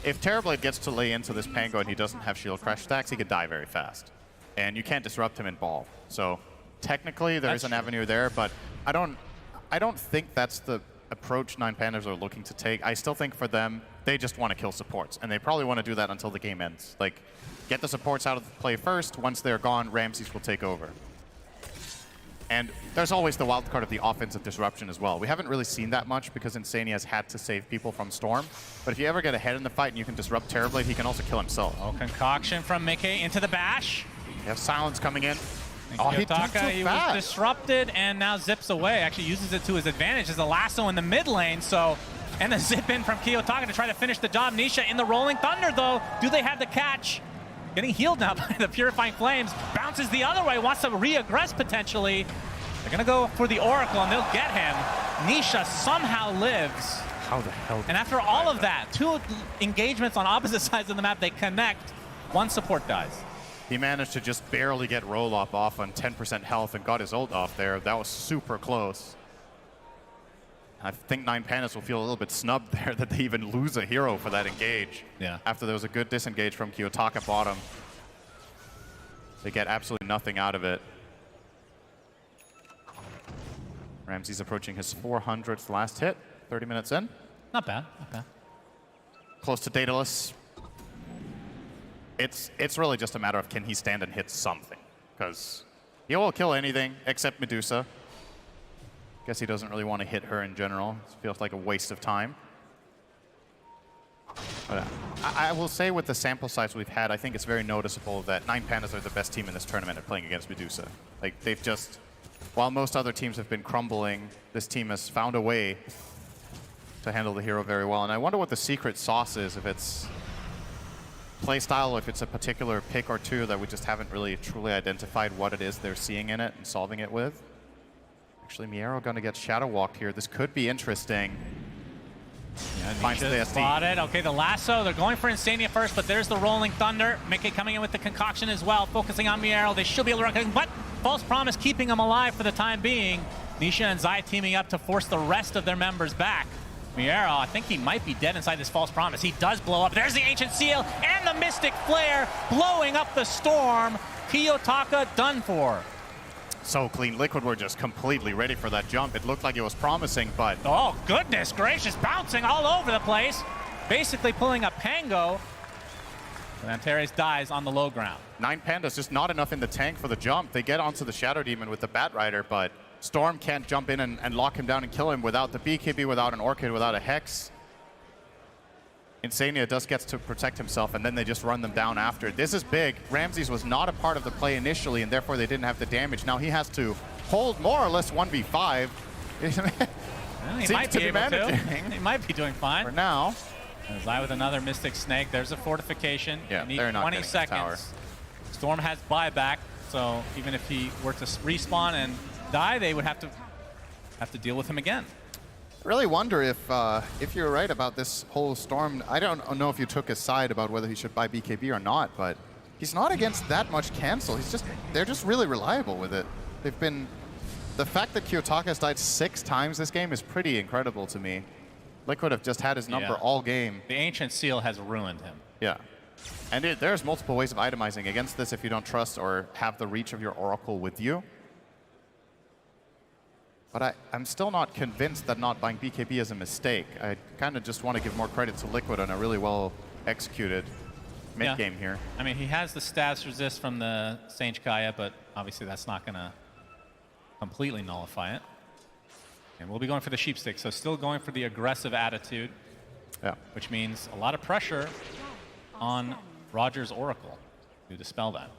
If Terrorblade gets to lay into this Pango and he doesn't have shield crash stacks, he could die very fast. And you can't disrupt him in ball. So technically there is an avenue there, but I don't think that's the approach 9Pandas are looking to take. I still think for them, they just want to kill supports, and they probably want to do that until the game ends. Like, get the supports out of the play first. Once they're gone, Ramses will take over. And there's always the wild card of the offensive disruption as well. We haven't really seen that much because Insania has had to save people from Storm. But if you ever get ahead in the fight and you can disrupt Terrorblade, he can also kill himself. Oh, concoction from Mickey into the bash. You have Silence coming in. He was disrupted and now zips away. Actually uses it to his advantage as a lasso in the mid lane. So, and the zip in from Kiyotaka to try to finish the job. Nisha in the Rolling Thunder though. Do they have the catch? Getting healed now by the Purifying Flames. Bounces the other way, wants to re-aggress potentially. They're gonna go for the Oracle and they'll get him. Nisha somehow lives. How the hell? And after all of that, 2 engagements on opposite sides of the map, they connect. 1 support dies. He managed to just barely get roll-up off on 10% health and got his ult off there. That was super close. I think 9Pandas will feel a little bit snubbed there that they even lose a hero for that engage. Yeah. After there was a good disengage from Kiyotaka bottom. They get absolutely nothing out of it. Ramsey's approaching his 400th last hit, 30 minutes in. Not bad, not bad. Close to Daedalus. It's really just a matter of can he stand and hit something. Because he will kill anything except Medusa. Guess he doesn't really want to hit her in general. It feels like a waste of time. But I will say with the sample size we've had, I think it's very noticeable that 9Pandas are the best team in this tournament at playing against Medusa. Like, they've just, while most other teams have been crumbling, this team has found a way to handle the hero very well. And I wonder what the secret sauce is, if it's playstyle, or if it's a particular pick or two that we just haven't really truly identified what it is they're seeing in it and solving it with. Actually, Miero going to get Shadow Walked here. This could be interesting. Yeah, Finds the SD. Spotted. Okay, the lasso. They're going for Insania first, but there's the Rolling Thunder. Mickey coming in with the concoction as well, focusing on Miero. They should be able to run, but False Promise keeping them alive for the time being. Nisha and Zai teaming up to force the rest of their members back. Miero, I think he might be dead inside this False Promise. He does blow up. There's the Ancient Seal and the Mystic Flare blowing up the Storm. Kiyotaka done for. So clean. Liquid were just completely ready for that jump. It looked like it was promising, but... Oh, goodness gracious, bouncing all over the place. Basically pulling a Pango. And Antares dies on the low ground. 9Pandas just not enough in the tank for the jump. They get onto the Shadow Demon with the Bat Rider, but Storm can't jump in and lock him down and kill him without the BKB, without an Orchid, without a Hex. Insania just gets to protect himself, and then they just run them down after. This is big. Ramses was not a part of the play initially, and therefore they didn't have the damage. Now he has to hold more or less 1v5. Well, he might be able to. He might be doing fine. For now. And Zai with another Mystic Snake. There's a fortification. Yeah, need they're not 20 getting the seconds. tower. Storm has buyback, so even if he were to respawn and die, they would have to deal with him again. I really wonder if you're right about this whole Storm. I don't know if you took his side about whether he should buy BKB or not, but he's not against that much cancel. They're just really reliable with it. They've been, the fact that Kiyotaka has died 6 times this game is pretty incredible to me. Liquid have just had his number all game. The Ancient Seal has ruined him. Yeah. And there's multiple ways of itemizing against this if you don't trust or have the reach of your Oracle with you. But I'm still not convinced that not buying BKB is a mistake. I kind of just want to give more credit to Liquid on a really well executed mid-game here. I mean, he has the status resist from the Sage Kaya, but obviously that's not going to completely nullify it. And we'll be going for the sheep stick, so still going for the aggressive attitude, which means a lot of pressure on Roger's Oracle to dispel that.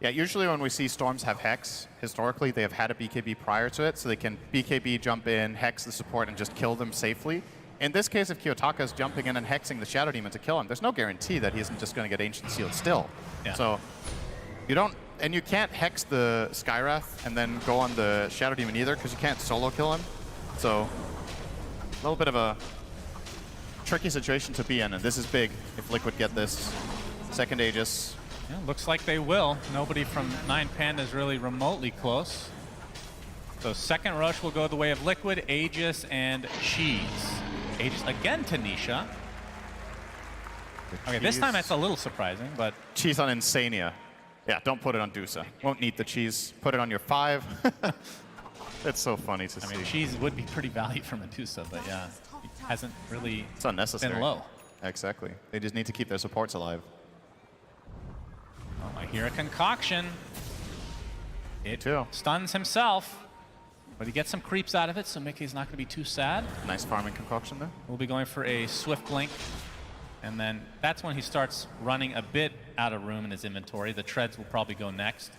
Yeah, usually when we see Storms have Hex, historically they have had a BKB prior to it, so they can BKB jump in, Hex the support, and just kill them safely. In this case, if Kiyotaka is jumping in and hexing the Shadow Demon to kill him, there's no guarantee that he isn't just going to get Ancient Sealed still. Yeah. So you don't, and you can't Hex the Skywrath and then go on the Shadow Demon either, because you can't solo kill him. So a little bit of a tricky situation to be in, and this is big if Liquid get this second Aegis. Yeah, looks like they will. Nobody from 9Pandas really remotely close. So second rush will go the way of Liquid, Aegis, and Cheese. Aegis again to Nisha. Okay, this time that's a little surprising, but... Cheese on Insania. Yeah, don't put it on Dusa. Won't need the cheese. Put it on your 5. It's so funny to see. I mean, Cheese would be pretty valued for Medusa, but yeah, he hasn't really it's unnecessary. been low. Exactly. They just need to keep their supports alive. Oh, I hear a concoction. It too. stuns himself. But he gets some creeps out of it, so Mickey's not going to be too sad. Nice farming concoction there. We'll be going for a Swift Blink. And then that's when he starts running a bit out of room in his inventory. The treads will probably go next.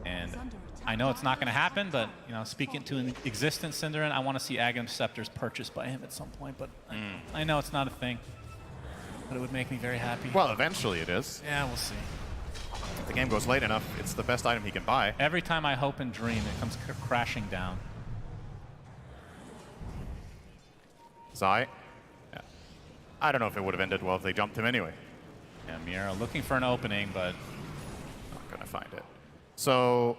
And I know it's not going to happen, but you know, speaking to an existence, Cinderin, I want to see Aghanim Scepters purchased by him at some point. But I know it's not a thing. But it would make me very happy. Well, eventually it is. Yeah, we'll see. If the game goes late enough, it's the best item he can buy. Every time I hope and dream, it comes crashing down. Zai. Yeah. I don't know if it would have ended well if they jumped him anyway. Yeah, Miera looking for an opening, but Not gonna find it. So,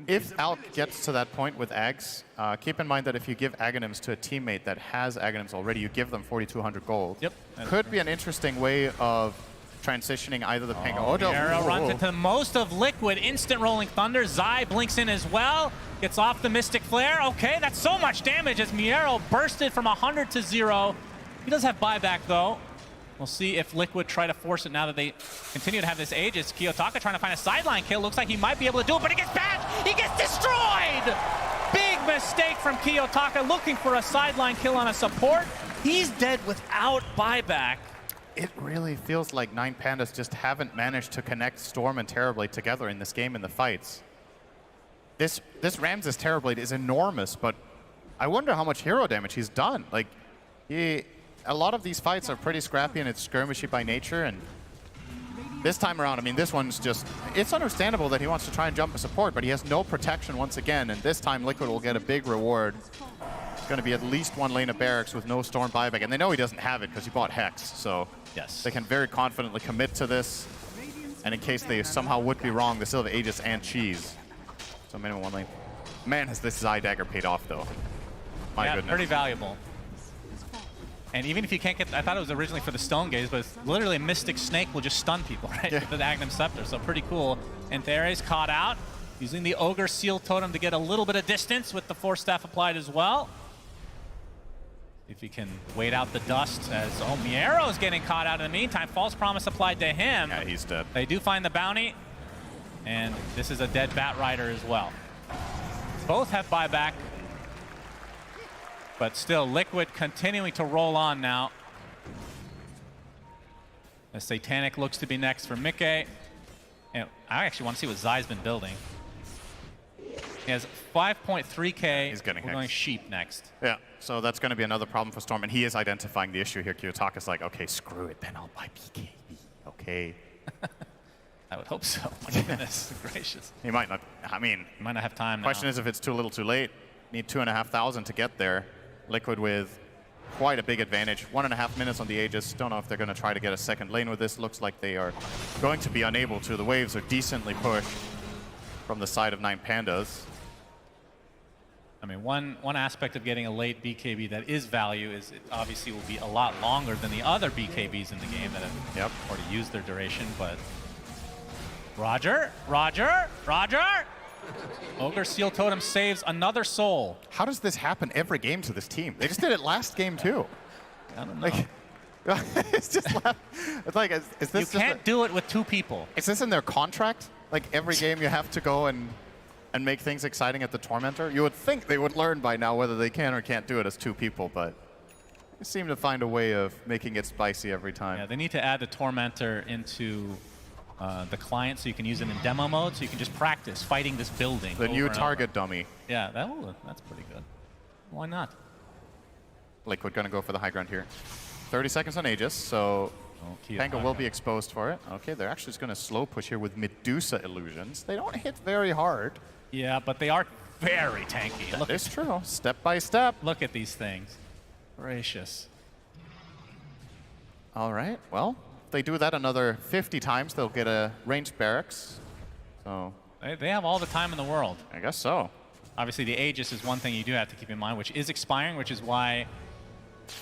if Alk gets to that point with Ags, keep in mind that if you give Aghanims to a teammate that has Aghanims already, you give them 4,200 gold. Yep. Could be an interesting way of transitioning either the ping. Miera runs into most of Liquid. Instant Rolling Thunder. Zai blinks in as well. Gets off the Mystic Flare. Okay, that's so much damage as Miera bursted from 100 to 0. He does have buyback though. We'll see if Liquid try to force it now that they continue to have this Aegis. Kiyotaka trying to find a sideline kill. Looks like he might be able to do it, but he gets bashed! He gets destroyed! Big mistake from Kiyotaka, looking for a sideline kill on a support. He's dead without buyback. It really feels like 9Pandas just haven't managed to connect Storm and Terrorblade together in this game in the fights. This Ramses Terrorblade is enormous, but I wonder how much hero damage he's done. Like, a lot of these fights are pretty scrappy and it's skirmishy by nature, and this time around, I mean, this one's just, it's understandable that he wants to try and jump a support, but he has no protection once again, and this time Liquid will get a big reward. It's going to be at least one lane of barracks with no Storm buyback, and they know he doesn't have it because he bought Hex, so yes, they can very confidently commit to this, and in case they somehow would be wrong, they still have Aegis and Cheese. So minimum one lane. Man, has this Zai dagger paid off, though. My goodness. Pretty valuable. And even if you can't get, I thought it was originally for the Stone Gaze, but it's literally a Mystic Snake will just stun people, right? Yeah. With the Aghanim Scepter, so pretty cool. And Theres caught out, using the Ogre Seal Totem to get a little bit of distance with the Force Staff applied as well. If he can wait out the dust as, oh, Miero's getting caught out in the meantime. False Promise applied to him. Yeah, he's dead. They do find the bounty, and this is a dead Bat Rider as well. Both have buyback. But still, Liquid continuing to roll on now. The Satanic looks to be next for Mickey. And I actually want to see what Zai's been building. He has 5.3k. He's getting We're Hex. going Sheep next. Yeah, so that's going to be another problem for Storm, and he is identifying the issue here. Kiyotaka's like, okay, screw it, then I'll buy BKB. Okay. I would hope so. My goodness gracious. He might not, I mean, He might not have time question now. is if it's too little too late. Need 2,500 to get there. Liquid with quite a big advantage. 1.5 minutes on the Aegis. Don't know if they're going to try to get a second lane with this. Looks like they are going to be unable to. The waves are decently pushed from the side of 9Pandas. I mean, one aspect of getting a late BKB that is value is it obviously will be a lot longer than the other BKBs in the game that have already used their duration, but Roger. Ogre Seal Totem saves another soul. How does this happen every game to this team? They just did it last game too. I don't know. Like, it's just it's like, is this You just can't do it with 2 people. is this in their contract? Like every game you have to go and make things exciting at the Tormentor? You would think they would learn by now whether they can or can't do it as 2 people, but they seem to find a way of making it spicy every time. Yeah, they need to add the Tormentor into the client so you can use it in demo mode, so you can just practice fighting this building. The over new and target dummy. over. Yeah, that's pretty good. Why not? Liquid gonna go for the high ground here. 30 seconds on Aegis, so Pango will be exposed for it. Okay, they're actually just gonna slow push here with Medusa illusions. They don't hit very hard. Yeah, but they are very tanky. Look, It's true, step by step. look at these things. Gracious. All right, well, if they do that another 50 times, they'll get a ranged barracks. So, They have all the time in the world. I guess so. Obviously, the Aegis is one thing you do have to keep in mind, which is expiring, which is why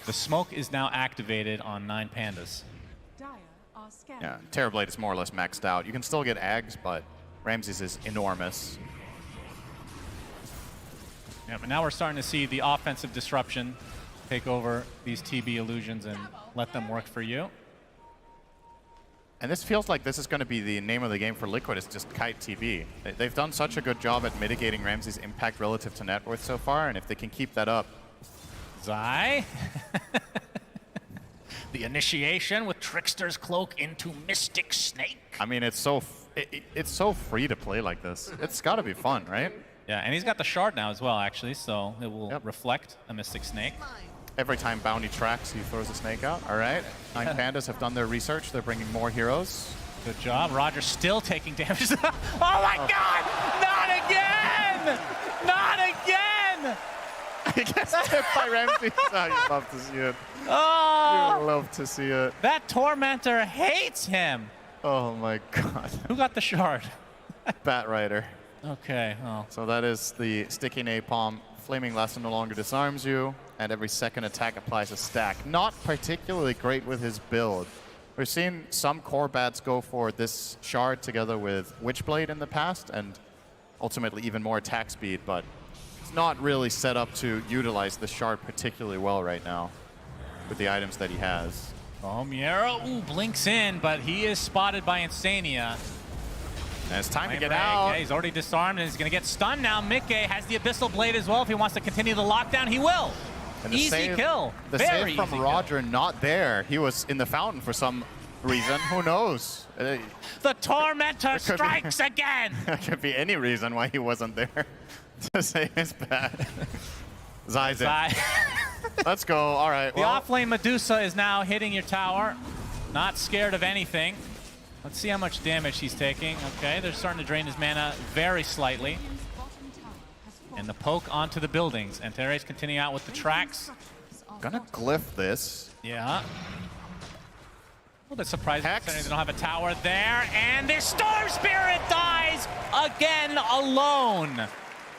the smoke is now activated on 9Pandas. Yeah, Terrorblade is more or less maxed out. You can still get Ags, but Ramses is enormous. Yeah, but now we're starting to see the offensive disruption take over these TB illusions and let them work for you. And this feels like this is going to be the name of the game for Liquid, is just kite TV. They've done such a good job at mitigating Ramsey's impact relative to net worth so far, and if they can keep that up. Zai. The initiation with Trickster's Cloak into Mystic Snake. I mean, it's so free to play like this. It's got to be fun, right? Yeah, and he's got the shard now as well, actually, so it will reflect a Mystic Snake. Every time Bounty tracks, he throws a snake out. All right. 9Pandas have done their research. They're bringing more heroes. Good job. Roger still taking damage. Oh my God! Not again! Not again! He gets hit by Ramsey. Oh, you love to see it. Oh! You love to see it. That Tormentor hates him. Oh my God. Who got the shard? Bat Rider. Okay. Oh. So that is the sticky napalm. Flaming Lesson no longer disarms you, and every second attack applies a stack. Not particularly great with his build. We've seen some core bats go for this shard together with Witchblade in the past, and ultimately even more attack speed, but it's not really set up to utilize the shard particularly well right now with the items that he has. Oh, Miero blinks in, but he is spotted by Insania. And it's time to get Rag, out. yeah, he's already disarmed and he's going to get stunned now. Mickey has the Abyssal Blade as well. If he wants to continue the lockdown, he will. And the Easy save, kill. The Very save from easy Roger not there. He was in the fountain for some reason. Who knows? The Tormentor strikes again. There could be any reason why he wasn't there to save his bat. Zai's in. Let's go. All right. The offlane Medusa is now hitting your tower. Not scared of anything. Let's see how much damage he's taking. Okay, they're starting to drain his mana very slightly. And the poke onto the buildings. And Tere's continuing out with the tracks. Gonna glyph this. Yeah. A little bit surprising Hex. considering they don't have a tower there. And this Storm Spirit dies again alone.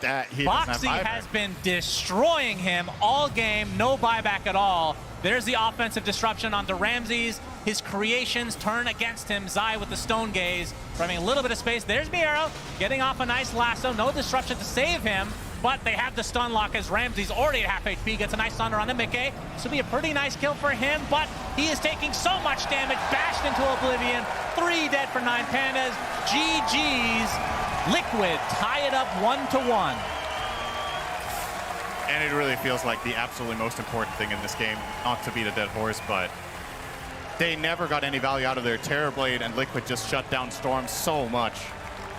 He doesn't have Boxy buyback. has been destroying him all game, no buyback at all. There's the offensive disruption onto Ramses. His creations turn against him. Zai with the Stone Gaze, having a little bit of space. There's Miero getting off a nice lasso. No disruption to save him, but they have the stun lock as Ramses already at half HP. Gets a nice thunder on the Mickey. This will be a pretty nice kill for him, but he is taking so much damage, bashed into oblivion. 3 dead for 9Pandas. GG's. Liquid tie it up 1-1. And it really feels like the absolutely most important thing in this game, not to beat a dead horse, but they never got any value out of their Terrorblade, and Liquid just shut down Storm so much.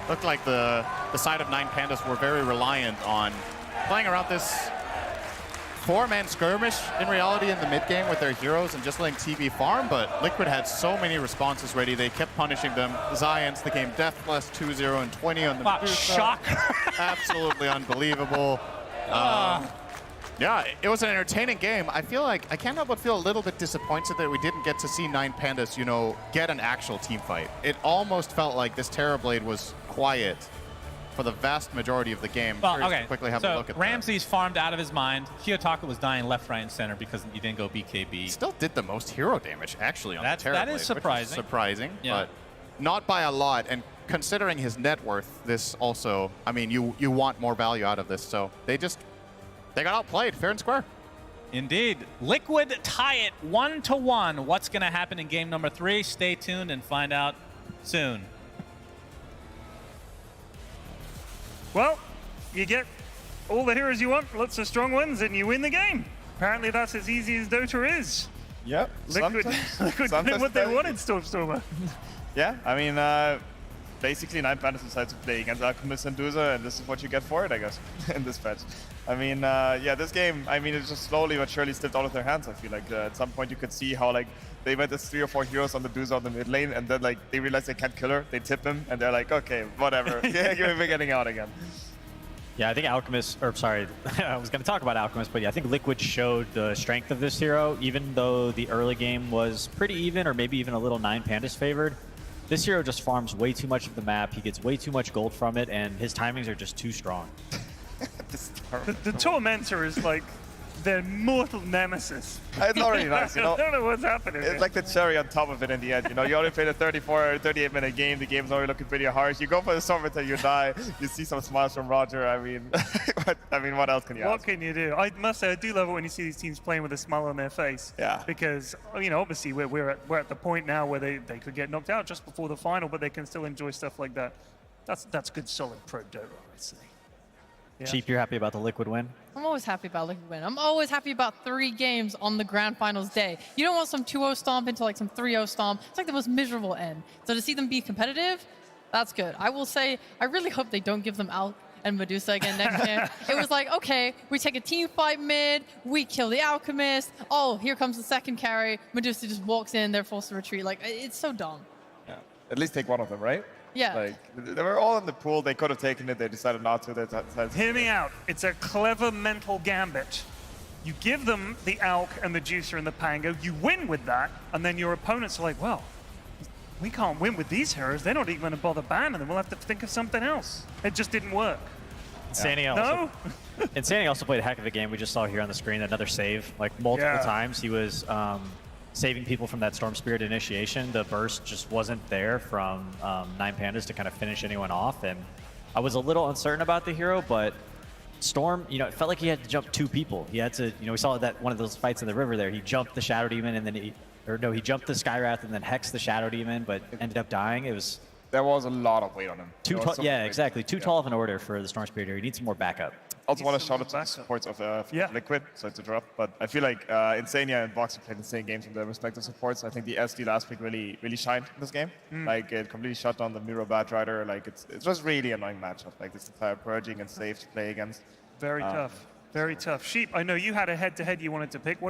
Looked like the side of 9Pandas were very reliant on playing around this 4-man skirmish in reality in the mid game with their heroes and just letting TV farm, but Liquid had so many responses ready. They kept punishing them. Zai ends the game deathless, 2-0 and 20 on the Wow, Medusa. shocker. Absolutely unbelievable. Yeah, it was an entertaining game. I feel like I can't help but feel a little bit disappointed that we didn't get to see 9Pandas, you know, get an actual team fight. It almost felt like this Terrorblade was quiet for the vast majority of the game. Well, Curious to okay, quickly have so a look at Ramses farmed out of his mind. Kiyotaka was dying left, right, and center because he didn't go BKB. Still did the most hero damage, actually, on the Terrorblade. That is surprising. Which is surprising, Yeah. but not by a lot. And considering his net worth, this also, I mean, you want more value out of this. So they got outplayed, fair and square. Indeed. Liquid tie it 1-1. What's going to happen in game number 3? Stay tuned and find out soon. Well, you get all the heroes you want, lots of strong ones, and you win the game. Apparently that's as easy as Dota is. Yep. Liquid did what they wanted, Stormstormer. Yeah, I mean, basically 9Pandas decided to play against Alchemist and Duza, and this is what you get for it, I guess, in this patch. I mean, yeah, this game, I mean, it just slowly but surely slipped out of their hands, I feel like. At some point you could see how, like, they went as 3 or 4 heroes on the Duza on the mid lane, and then, like, they realize they can't kill her, they tip him, and they're like, okay, whatever, yeah, we're getting out again. Yeah, I think Alchemist, or sorry, I was going to talk about Alchemist, but yeah, I think Liquid showed the strength of this hero, even though the early game was pretty even, or maybe even a little 9Pandas favored. This hero just farms way too much of the map, he gets way too much gold from it, and his timings are just too strong. The Tormentor is like their mortal nemesis. It's not really nice, you know. I don't know what's happening. It's like the cherry on top of it in the end. You know, you only played a 34 or 38-minute game. The game's already looking pretty harsh. You go for the storm until you die. You see some smiles from Roger. I mean, what else can you What ask? can you do? I must say, I do love it when you see these teams playing with a smile on their face. Yeah. Because, you know, obviously we're at the point now where they could get knocked out just before the final, but they can still enjoy stuff like that. That's good, solid pro Dota, I'd say. Yeah. Cheap, you're happy about the Liquid win? I'm always happy about Liquid win. I'm always happy about 3 games on the grand finals day. You don't want some 2-0 stomp into like some 3-0 stomp. It's like the most miserable end. So to see them be competitive, that's good. I will say, I really hope they don't give them Alk and Medusa again next game. It was like, okay, we take a team fight mid, we kill the Alchemist. Oh, here comes the second carry. Medusa just walks in, they're forced to retreat. Like, it's so dumb. Yeah. At least take one of them, right? Yeah. Like, they were all in the pool. They could have taken it. They decided not to. They decided to Hear me out. It's a clever mental gambit. You give them the Alk and the Juicer and the Pango, you win with that, and then your opponents are like, well, we can't win with these heroes. They're not even going to bother banning them. We'll have to think of something else. It just didn't work. Insanity Insanity also played a heck of a game. We just saw here on the screen another save, like multiple times. He was saving people from that Storm Spirit initiation. The burst just wasn't there from 9Pandas to kind of finish anyone off. And I was a little uncertain about the hero, but Storm, you know, it felt like he had to jump 2 people. He had to, you know, we saw that one of those fights in the river there. He jumped the Shadow Demon and then he jumped the Skywrath and then hexed the Shadow Demon, but ended up dying. It was... There was a lot of weight on him. Yeah, exactly. Too tall of an order for the Storm Spirit here. He needs some more backup. Also want to shout out to the supports of Liquid, so to drop. But I feel like Insania and Boxer played insane games from their respective supports. I think the SD last pick really shined in this game. Like it completely shut down the Miro Batrider. Like it's just really annoying matchup. Like this entire purging and safe to play against. Very tough. Very tough. Sheep, I know you had a head-to-head you wanted to pick. What